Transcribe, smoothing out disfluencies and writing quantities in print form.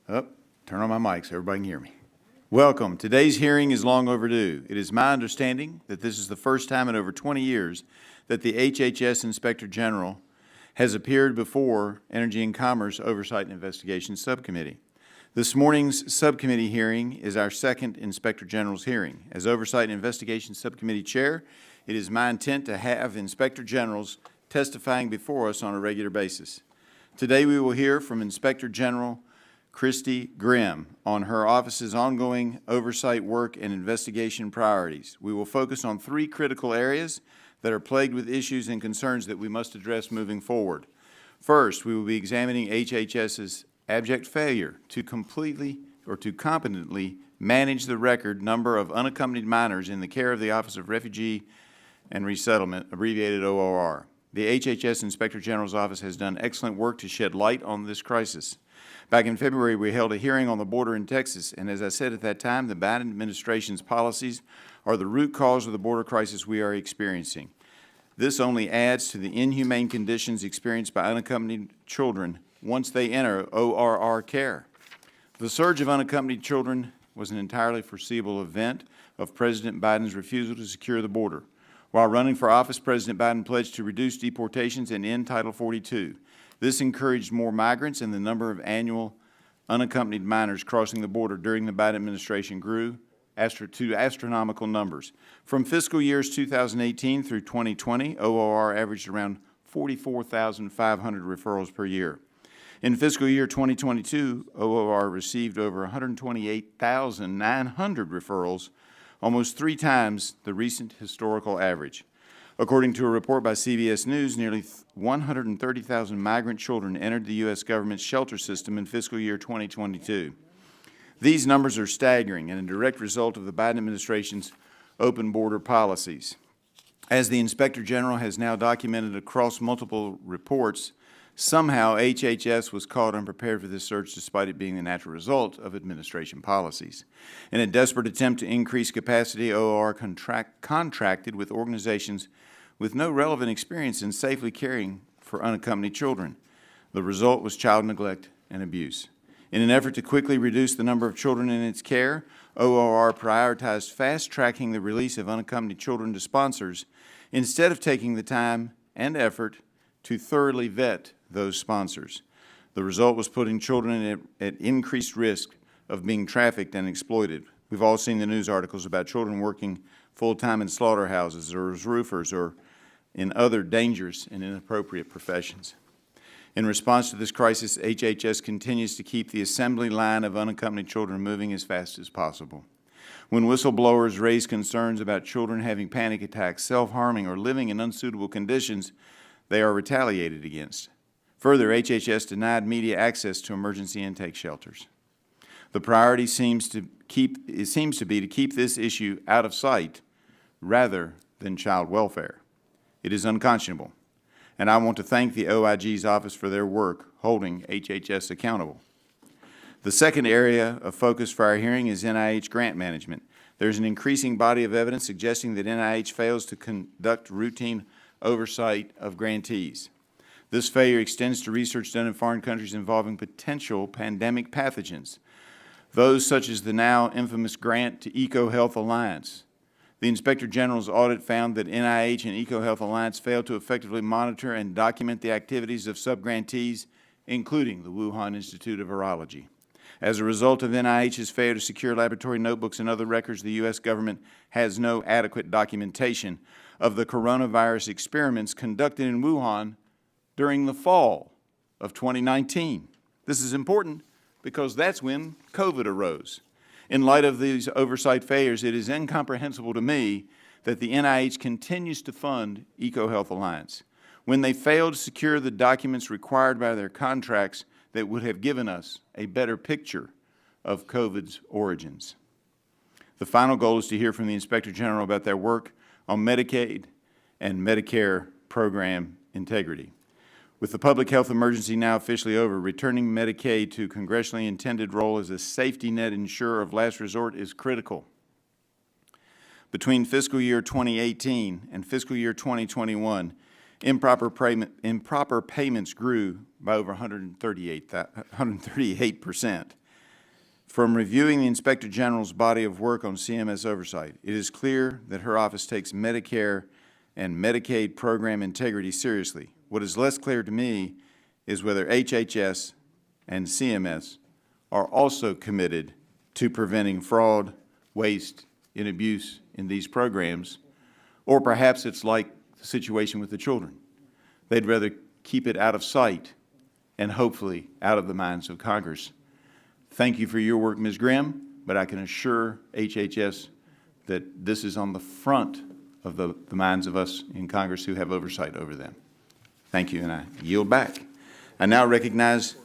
Oh, turn on my mic so everybody can hear me. Welcome. Today's hearing is long overdue. It is my understanding that this is the first time in over 20 years that the HHS Inspector General has appeared before Energy and Commerce Oversight and Investigation Subcommittee. This morning's subcommittee hearing is our second Inspector General's hearing. As Oversight and Investigation Subcommittee Chair, it is my intent to have Inspector Generals testifying before us on a regular basis. Today we will hear from Inspector General Christy Grimm on her office's ongoing oversight work and investigation priorities. We will focus on three critical areas that are plagued with issues and concerns that we must address moving forward. First, we will be examining HHS's abject failure to completely or to competently manage the record number of unaccompanied minors in the care of the Office of Refugee and Resettlement, abbreviated ORR. The HHS Inspector General's Office has done excellent work to shed light on this crisis. Back in February, we held a hearing on the border in Texas, and as I said at that time, the Biden administration's policies are the root cause of the border crisis we are experiencing. This only adds to the inhumane conditions experienced by unaccompanied children once they enter ORR care. The surge of unaccompanied children was an entirely foreseeable event of President Biden's refusal to secure the border. While running for office, President Biden pledged to reduce deportations and end Title 42. This encouraged more migrants, and the number of annual unaccompanied minors crossing the border during the Biden administration grew to astronomical numbers. From fiscal years 2018 through 2020, ORR averaged around 44,500 referrals per year. In fiscal year 2022, ORR received over 128,900 referrals, almost 3 times the recent historical average. According to a report by CBS News, nearly 130,000 migrant children entered the U.S. government's shelter system in fiscal year 2022. These numbers are staggering and a direct result of the Biden administration's open border policies. As the Inspector General has now documented across multiple reports, somehow HHS was caught unprepared for this surge despite it being the natural result of administration policies. In a desperate attempt to increase capacity, ORR contracted with organizations with no relevant experience in safely caring for unaccompanied children. The result was child neglect and abuse. In an effort to quickly reduce the number of children in its care, ORR prioritized fast-tracking the release of unaccompanied children to sponsors instead of taking the time and effort to thoroughly vet those sponsors. The result was putting children at increased risk of being trafficked and exploited. We've all seen the news articles about children working full-time in slaughterhouses or as roofers or in other dangerous and inappropriate professions. In response to this crisis, HHS continues to keep the assembly line of unaccompanied children moving as fast as possible. When whistleblowers raise concerns about children having panic attacks, self-harming, or living in unsuitable conditions, they are retaliated against. Further, HHS denied media access to emergency intake shelters. The priority seems to be to keep this issue out of sight rather than child welfare. It is unconscionable, and I want to thank the OIG's office for their work holding HHS accountable. The second area of focus for our hearing is NIH grant management. There's an increasing body of evidence suggesting that NIH fails to conduct routine oversight of grantees. This failure extends to research done in foreign countries involving potential pandemic pathogens, those such as the now infamous grant to EcoHealth Alliance. The Inspector General's audit found that NIH and EcoHealth Alliance failed to effectively monitor and document the activities of subgrantees, including the Wuhan Institute of Virology. As a result of NIH's failure to secure laboratory notebooks and other records, the U.S. government has no adequate documentation of the coronavirus experiments conducted in Wuhan during the fall of 2019. This is important because that's when COVID arose. In light of these oversight failures, it is incomprehensible to me that the NIH continues to fund EcoHealth Alliance when they failed to secure the documents required by their contracts that would have given us a better picture of COVID's origins. The final goal is to hear from the Inspector General about their work on Medicaid and Medicare program integrity. With the public health emergency now officially over, returning Medicaid to congressionally intended role as a safety net insurer of last resort is critical. Between fiscal year 2018 and fiscal year 2021, improper payments grew by over 138%. From reviewing the Inspector General's body of work on CMS oversight, it is clear that her office takes Medicare and Medicaid program integrity seriously. What is less clear to me is whether HHS and CMS are also committed to preventing fraud, waste, and abuse in these programs, or perhaps it's like the situation with the children. They'd rather keep it out of sight and hopefully out of the minds of Congress. Thank you for your work, Ms. Grimm, but I can assure HHS that this is on the front of the minds of us in Congress who have oversight over them. Thank you, and I yield back. I now recognize